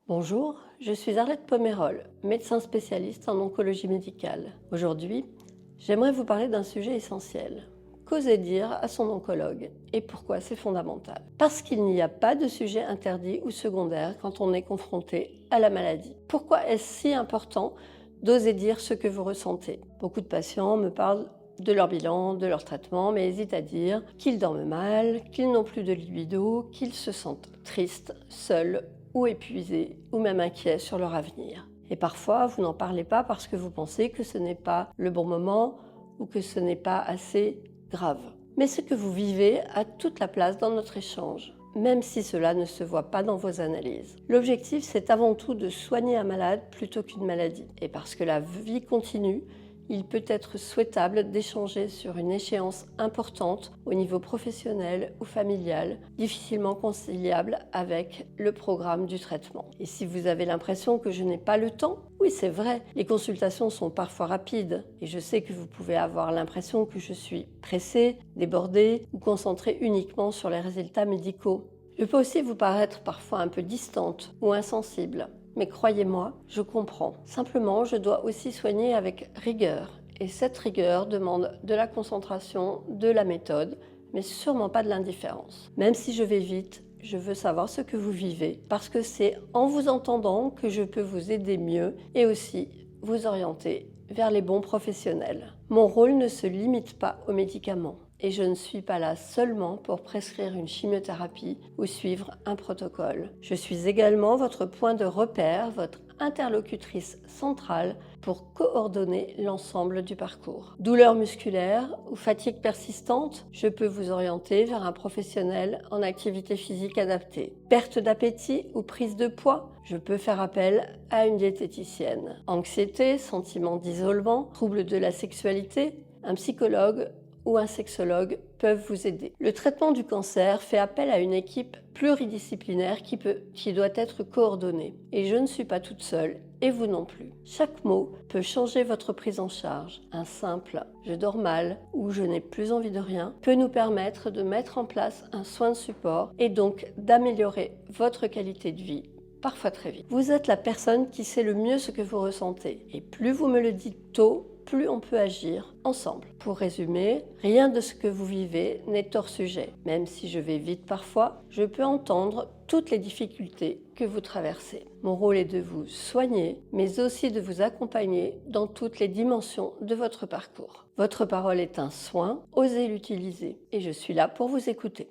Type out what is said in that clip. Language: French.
Bonjour, je suis Arlette Pomerol, médecin spécialiste en oncologie médicale. Aujourd'hui, j'aimerais vous parler d'un sujet essentiel. Qu'oser dire à son oncologue et pourquoi c'est fondamental. Parce qu'il n'y a pas de sujet interdit ou secondaire quand on est confronté à la maladie. Pourquoi est-ce si important d'oser dire ce que vous ressentez? Beaucoup de patients me parlent de leur bilan, de leur traitement, mais hésitent à dire qu'ils dorment mal, qu'ils n'ont plus de libido, qu'ils se sentent tristes, seuls ou épuisés, ou même inquiets sur leur avenir. Et parfois, vous n'en parlez pas parce que vous pensez que ce n'est pas le bon moment ou que ce n'est pas assez grave. Mais ce que vous vivez a toute la place dans notre échange, même si cela ne se voit pas dans vos analyses. L'objectif, c'est avant tout de soigner un malade plutôt qu'une maladie. Et parce que la vie continue, il peut être souhaitable d'échanger sur une échéance importante au niveau professionnel ou familial, difficilement conciliable avec le programme du traitement. Et si vous avez l'impression que je n'ai pas le temps, oui, c'est vrai, les consultations sont parfois rapides et je sais que vous pouvez avoir l'impression que je suis pressée, débordée ou concentrée uniquement sur les résultats médicaux. Je peux aussi vous paraître parfois un peu distante ou insensible. Mais croyez-moi, je comprends. Simplement, je dois aussi soigner avec rigueur. Et cette rigueur demande de la concentration, de la méthode, mais sûrement pas de l'indifférence. Même si je vais vite, je veux savoir ce que vous vivez, parce que c'est en vous entendant que je peux vous aider mieux et aussi vous orienter vers les bons professionnels. Mon rôle ne se limite pas aux médicaments. Et je ne suis pas là seulement pour prescrire une chimiothérapie ou suivre un protocole. Je suis également votre point de repère, votre interlocutrice centrale pour coordonner l'ensemble du parcours. Douleurs musculaires ou fatigue persistante, je peux vous orienter vers un professionnel en activité physique adaptée. Perte d'appétit ou prise de poids, je peux faire appel à une diététicienne. Anxiété, sentiment d'isolement, troubles de la sexualité, un psychologue ou un sexologue peuvent vous aider. Le traitement du cancer fait appel à une équipe pluridisciplinaire qui doit être coordonnée. Et je ne suis pas toute seule, et vous non plus. Chaque mot peut changer votre prise en charge. Un simple « je dors mal » ou « je n'ai plus envie de rien » peut nous permettre de mettre en place un soin de support et donc d'améliorer votre qualité de vie. Parfois très vite. Vous êtes la personne qui sait le mieux ce que vous ressentez. Et plus vous me le dites tôt, plus on peut agir ensemble. Pour résumer, rien de ce que vous vivez n'est hors sujet. Même si je vais vite parfois, je peux entendre toutes les difficultés que vous traversez. Mon rôle est de vous soigner, mais aussi de vous accompagner dans toutes les dimensions de votre parcours. Votre parole est un soin, osez l'utiliser et je suis là pour vous écouter.